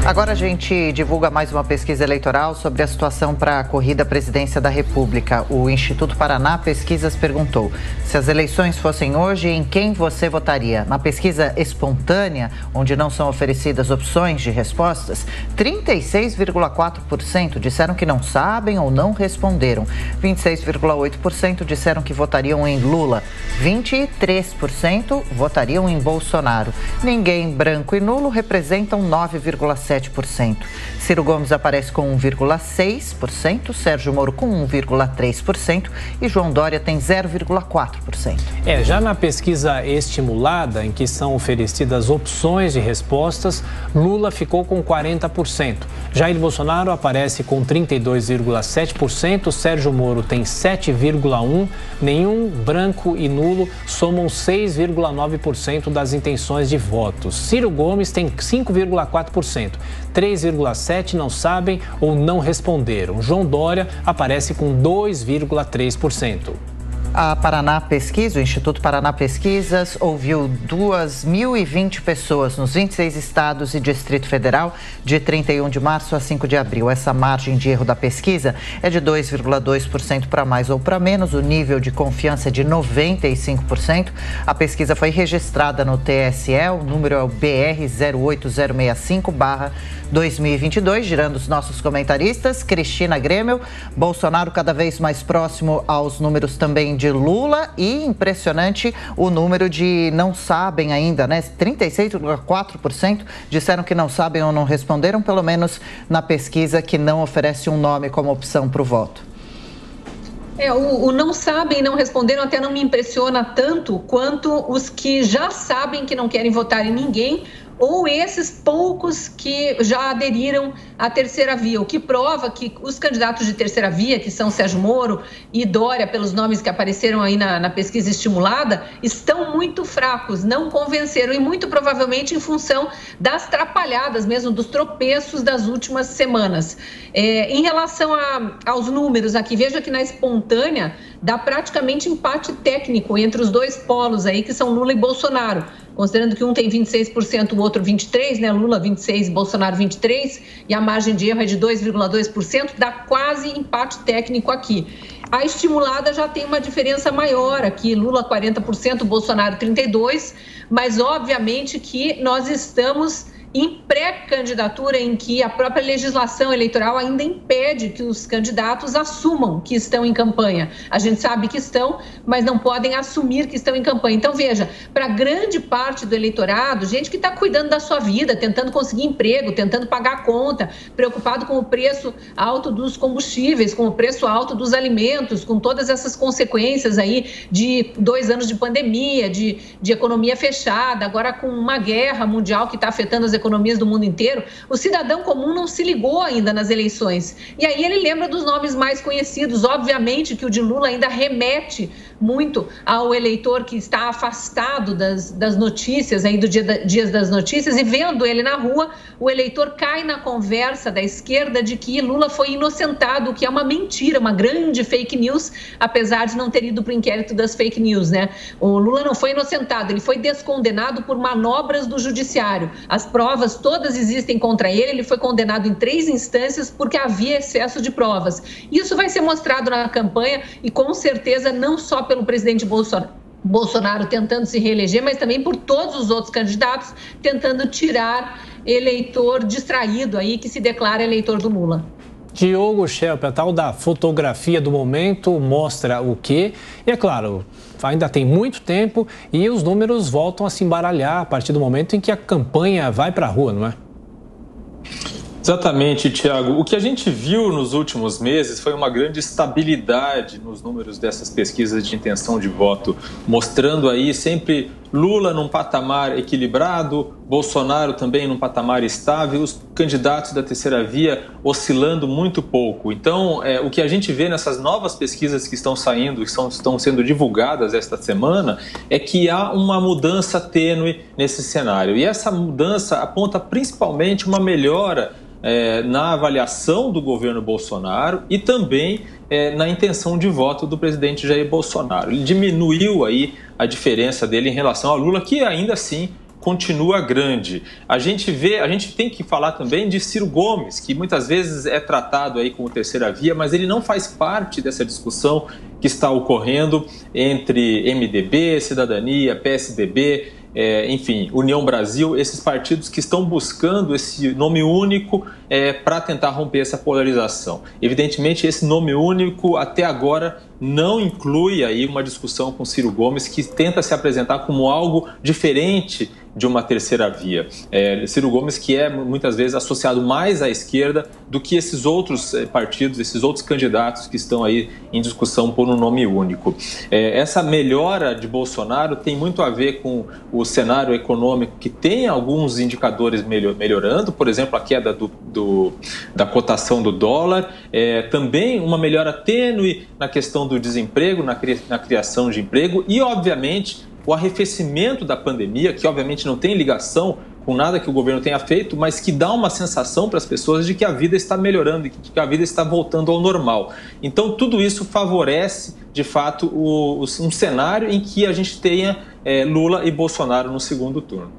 Agora a gente divulga mais uma pesquisa eleitoral sobre a situação para a corrida à presidência da República. O Instituto Paraná Pesquisas perguntou: se as eleições fossem hoje, em quem você votaria? Na pesquisa espontânea, onde não são oferecidas opções de respostas, 36,4% disseram que não sabem ou não responderam. 26,8% disseram que votariam em Lula. 23% votariam em Bolsonaro. Ninguém, branco e nulo representam 9,7%. Ciro Gomes aparece com 1,6%, Sérgio Moro com 1,3% e João Dória tem 0,4%. Já na pesquisa estimulada, em que são oferecidas opções de respostas, Lula ficou com 40%. Jair Bolsonaro aparece com 32,7%, Sérgio Moro tem 7,1%, nenhum, branco e nulo somam 6,9% das intenções de votos. Ciro Gomes tem 5,4%. 3,7% não sabem ou não responderam. João Dória aparece com 2,3%. A Paraná Pesquisa, o Instituto Paraná Pesquisas, ouviu 2.020 pessoas nos 26 estados e Distrito Federal de 31 de março a 5 de abril. Essa margem de erro da pesquisa é de 2,2% para mais ou para menos, o nível de confiança é de 95%. A pesquisa foi registrada no TSE, o número é o BR 08065/2022, girando os nossos comentaristas. Cristina Grêmio, Bolsonaro cada vez mais próximo aos números também de Lula e impressionante o número de não sabem ainda, né? 36,4% disseram que não sabem ou não responderam, pelo menos na pesquisa que não oferece um nome como opção para o voto. O não sabem, não responderam, até não me impressiona tanto quanto os que já sabem que não querem votar em ninguém, ou esses poucos que já aderiram à terceira via, o que prova que os candidatos de terceira via, que são Sérgio Moro e Dória, pelos nomes que apareceram aí na pesquisa estimulada, estão muito fracos, não convenceram, e muito provavelmente em função das trapalhadas mesmo, dos tropeços das últimas semanas. Em relação aos números aqui, veja que na espontânea dá praticamente empate técnico entre os dois polos aí, que são Lula e Bolsonaro. Considerando que um tem 26%, o outro 23%, né? Lula 26%, Bolsonaro 23%, e a margem de erro é de 2,2%, dá quase empate técnico aqui. A estimulada já tem uma diferença maior aqui, Lula 40%, Bolsonaro 32%, mas obviamente que nós estamos em pré-candidatura em que a própria legislação eleitoral ainda impede que os candidatos assumam que estão em campanha. A gente sabe que estão, mas não podem assumir que estão em campanha. Então, veja, para grande parte do eleitorado, gente que está cuidando da sua vida, tentando conseguir emprego, tentando pagar a conta, preocupado com o preço alto dos combustíveis, com o preço alto dos alimentos, com todas essas consequências aí de 2 anos de pandemia, de economia fechada, agora com uma guerra mundial que está afetando as economias do mundo inteiro, o cidadão comum não se ligou ainda nas eleições. E aí ele lembra dos nomes mais conhecidos. Obviamente que o de Lula ainda remete muito ao eleitor que está afastado das notícias, aí do dias das notícias, e vendo ele na rua, o eleitor cai na conversa da esquerda de que Lula foi inocentado, o que é uma mentira, uma grande fake news, apesar de não ter ido para o inquérito das fake news, né? O Lula não foi inocentado, ele foi descondenado por manobras do judiciário. As provas todas existem contra ele, ele foi condenado em 3 instâncias porque havia excesso de provas. Isso vai ser mostrado na campanha e com certeza não só pelo presidente Bolsonaro tentando se reeleger, mas também por todos os outros candidatos tentando tirar eleitor distraído aí que se declara eleitor do Lula. Diogo Schelp, a tal da fotografia do momento mostra o quê? E é claro, ainda tem muito tempo e os números voltam a se embaralhar a partir do momento em que a campanha vai para a rua, não é? Exatamente, Thiago. O que a gente viu nos últimos meses foi uma grande estabilidade nos números dessas pesquisas de intenção de voto, mostrando aí sempre Lula num patamar equilibrado, Bolsonaro também num patamar estável, os candidatos da terceira via oscilando muito pouco. Então, o que a gente vê nessas novas pesquisas que estão saindo, que estão sendo divulgadas esta semana, é que há uma mudança tênue nesse cenário. E essa mudança aponta principalmente uma melhora na avaliação do governo Bolsonaro e também na intenção de voto do presidente Jair Bolsonaro. Ele diminuiu aí a diferença dele em relação ao Lula, que ainda assim continua grande. A gente tem que falar também de Ciro Gomes, que muitas vezes é tratado aí como terceira via, mas ele não faz parte dessa discussão que está ocorrendo entre MDB, Cidadania, PSDB, enfim, União Brasil, esses partidos que estão buscando esse nome único para tentar romper essa polarização. Evidentemente, esse nome único até agora não inclui aí uma discussão com Ciro Gomes, que tenta se apresentar como algo diferente de uma terceira via. Ciro Gomes, que é muitas vezes associado mais à esquerda do que esses outros partidos, esses outros candidatos que estão aí em discussão por um nome único. Essa melhora de Bolsonaro tem muito a ver com o cenário econômico, que tem alguns indicadores melhorando, por exemplo, a queda da cotação do dólar, também uma melhora tênue na questão do desemprego, na criação de emprego e, obviamente, o arrefecimento da pandemia, que obviamente não tem ligação com nada que o governo tenha feito, mas que dá uma sensação para as pessoas de que a vida está melhorando, de que a vida está voltando ao normal. Então, tudo isso favorece, de fato, um cenário em que a gente tenha Lula e Bolsonaro no segundo turno.